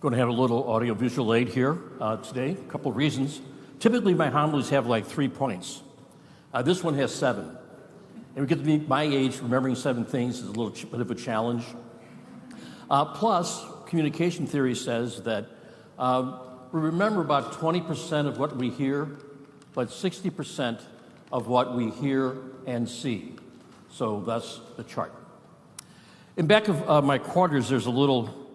Going to have a little audiovisual aid here today. A couple of reasons. Typically, my homilies have like 3 points. This one has 7. And we get to be my age, remembering 7 things is a little bit of a challenge. Plus, communication theory says that we remember about 20% of what we hear, but 60% of what we hear and see. So that's the chart. In back of my quarters, there's a little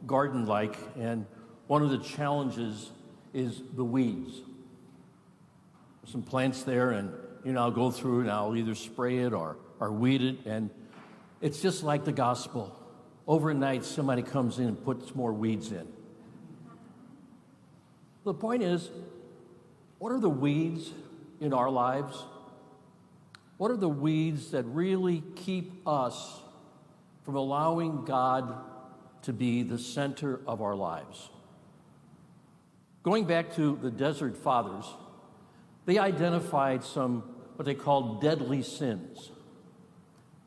garden-like, and one of the challenges is the weeds. There's some plants there, and I'll go through and I'll either spray it or weed it, and it's just like the gospel. Overnight, somebody comes in and puts more weeds in. The point is, what are the weeds in our lives? What are the weeds that really keep us from allowing God to be the center of our lives? Going back to the Desert Fathers, they identified some what they called deadly sins.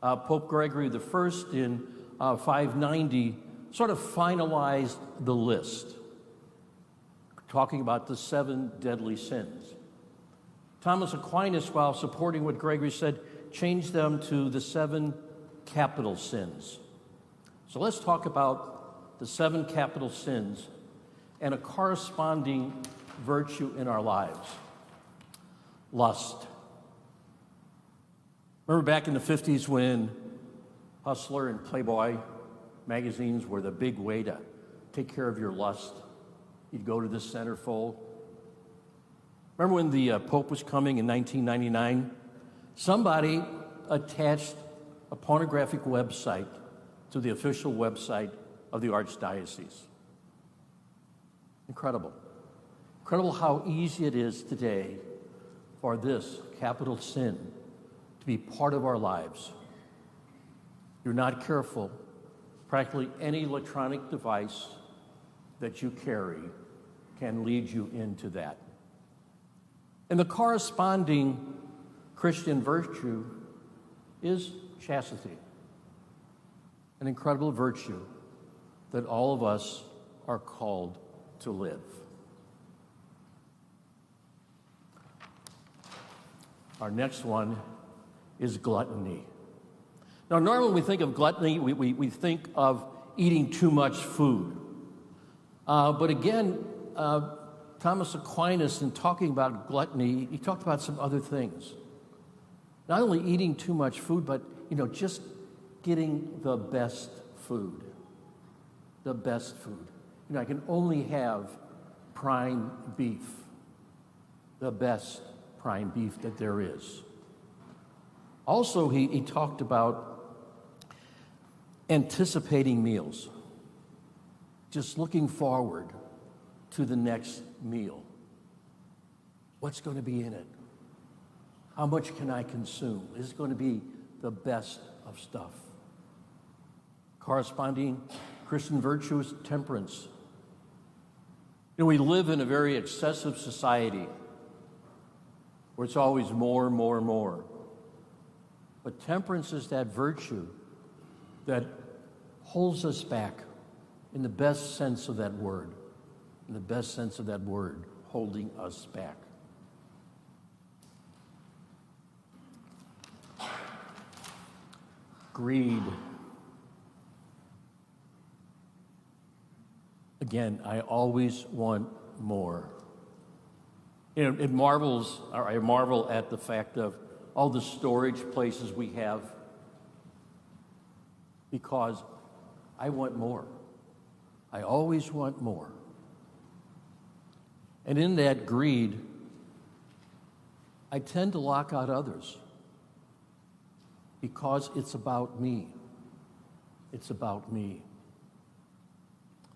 Pope Gregory I in 590 sort of finalized the list, talking about the 7 deadly sins. Thomas Aquinas, while supporting what Gregory said, changed them to the 7 capital sins. So let's talk about the 7 capital sins and a corresponding virtue in our lives. Lust. Remember back in the 50s when Hustler and Playboy magazines were the big way to take care of your lust? You'd go to the centerfold. Remember when the Pope was coming in 1999? Somebody attached a pornographic website to the official website of the Archdiocese. Incredible. Incredible how easy it is today for this capital sin to be part of our lives. You're not careful, practically any electronic device that you carry can lead you into that. And the corresponding Christian virtue is chastity, an incredible virtue that all of us are called to live. Our next one is gluttony. Now, normally when we think of gluttony, we think of eating too much food. But again, Thomas Aquinas, in talking about gluttony, he talked about some other things. Not only eating too much food, but just getting the best food. The best food. I can only have prime beef. The best prime beef that there is. Also, he talked about anticipating meals. Just looking forward to the next meal. What's going to be in it? How much can I consume? Is it going to be the best of stuff? Corresponding Christian virtue is temperance. We live in a very excessive society where it's always more, more, more. But temperance is that virtue that holds us back in the best sense of that word. In the best sense of that word, holding us back. Greed. Again, I always want more. I marvel at the fact of all the storage places we have because I want more. I always want more. And in that greed, I tend to lock out others because it's about me. It's about me.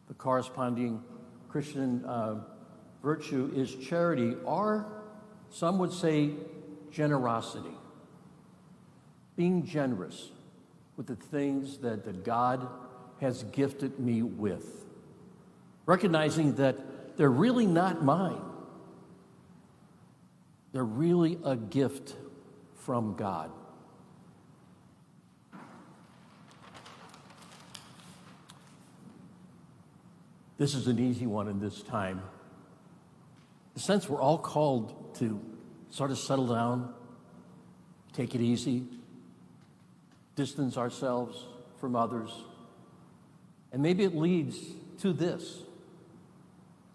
The corresponding Christian virtue is charity, or some would say generosity. Being generous with the things that God has gifted me with. Recognizing that they're really not mine. They're really a gift from God. This is an easy one in this time. In a sense, we're all called to sort of settle down, take it easy, distance ourselves from others. And maybe it leads to this,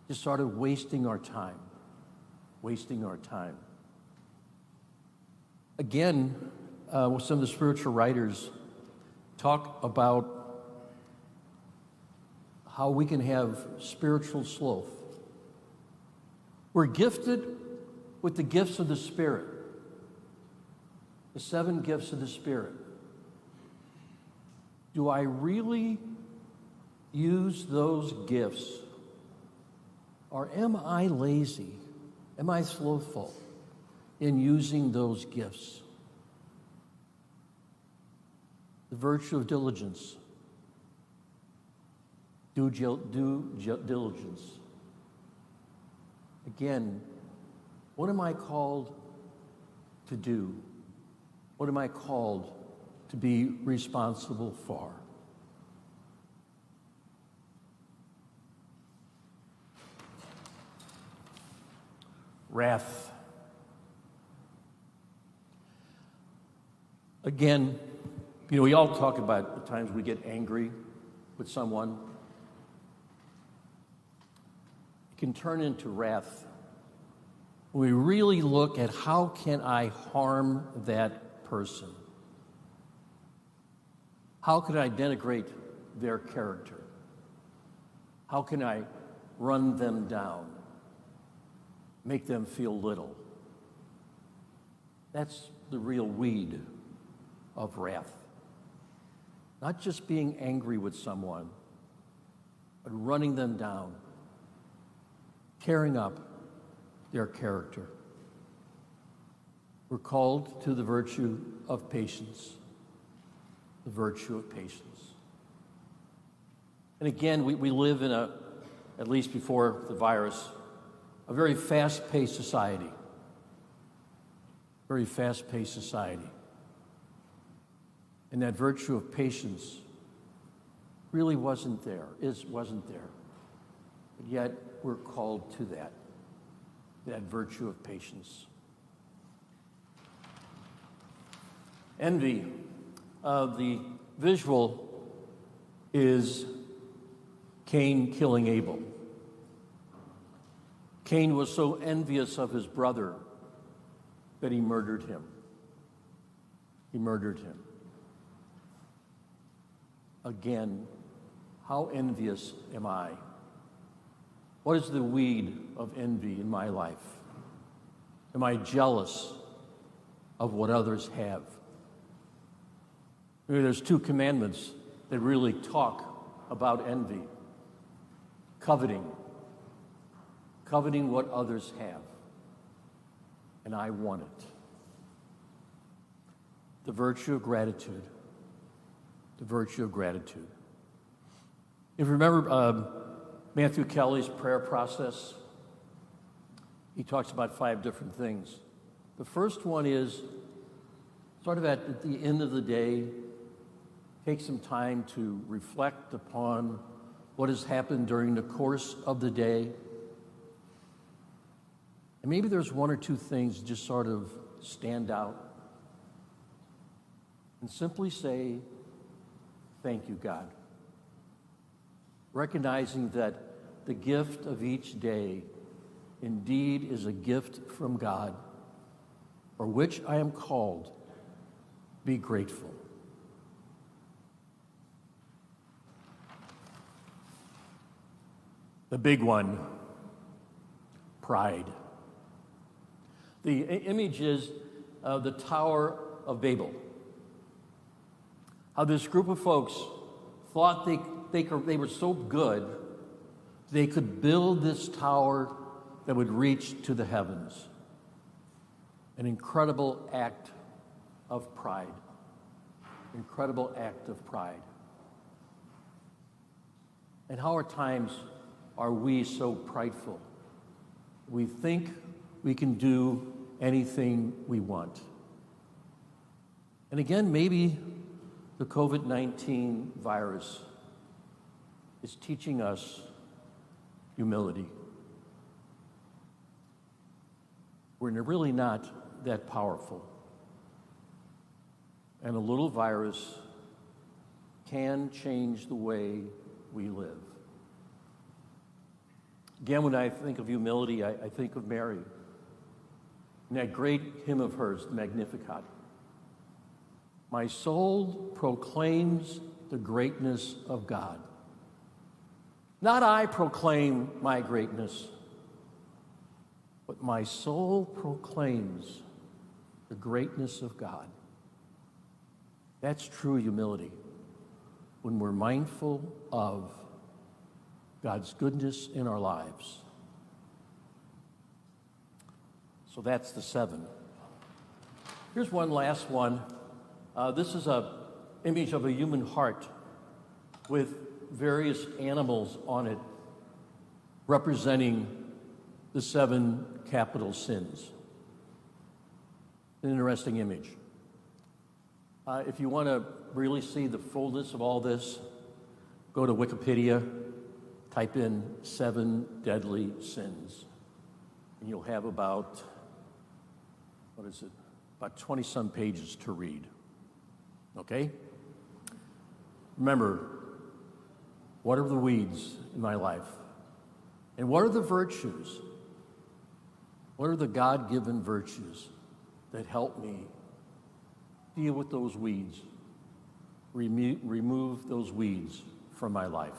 just sort of wasting our time. Again, some of the spiritual writers talk about how we can have spiritual sloth. We're gifted with the gifts of the Spirit, the 7 gifts of the Spirit. Do I really use those gifts, or am I lazy? Am I slothful in using those gifts? The virtue of diligence. Do diligence. Again, what am I called to do? What am I called to be responsible for? Wrath. Again, we all talk about the times we get angry with someone. It can turn into wrath when we really look at how can I harm that person? How can I denigrate their character? How can I run them down? Make them feel little? That's the real weed of wrath. Not just being angry with someone, but running them down, tearing up their character. We're called to the virtue of patience. The virtue of patience. And again, we live in at least before the virus, a very fast-paced society. Very fast-paced society. And that virtue of patience really wasn't there. But yet, we're called to that virtue of patience. Envy. The visual is Cain killing Abel. Cain was so envious of his brother that he murdered him. Again, how envious am I? What is the weed of envy in my life? Am I jealous of what others have? Maybe there's 2 commandments that really talk about envy. Coveting what others have, and I want it. The virtue of gratitude. If you remember Matthew Kelly's prayer process, he talks about 5 different things. The first one is sort of at the end of the day, take some time to reflect upon what has happened during the course of the day. And maybe there's 1 or 2 things that just sort of stand out. And simply say, thank you, God. Recognizing that the gift of each day indeed is a gift from God, for which I am called. Be grateful. The big one, pride. The image is the Tower of Babel. How this group of folks thought they were so good, they could build this tower that would reach to the heavens. An incredible act of pride. Incredible act of pride. And how at times are we so prideful? We think we can do anything we want. And again, maybe the COVID-19 virus is teaching us humility. We're really not that powerful. And a little virus can change the way we live. Again, when I think of humility, I think of Mary and that great hymn of hers, the Magnificat. My soul proclaims the greatness of God. Not I proclaim my greatness, but my soul proclaims the greatness of God. That's true humility, when we're mindful of God's goodness in our lives. So that's the 7. Here's one last one. This is an image of a human heart with various animals on it representing the 7 capital sins. An interesting image. If you want to really see the fullness of all this, go to Wikipedia, type in 7 deadly sins, and you'll have about 20-some pages to read. Okay? Remember, what are the weeds in my life? And what are the virtues? What are the God-given virtues that help me deal with those weeds, remove those weeds from my life?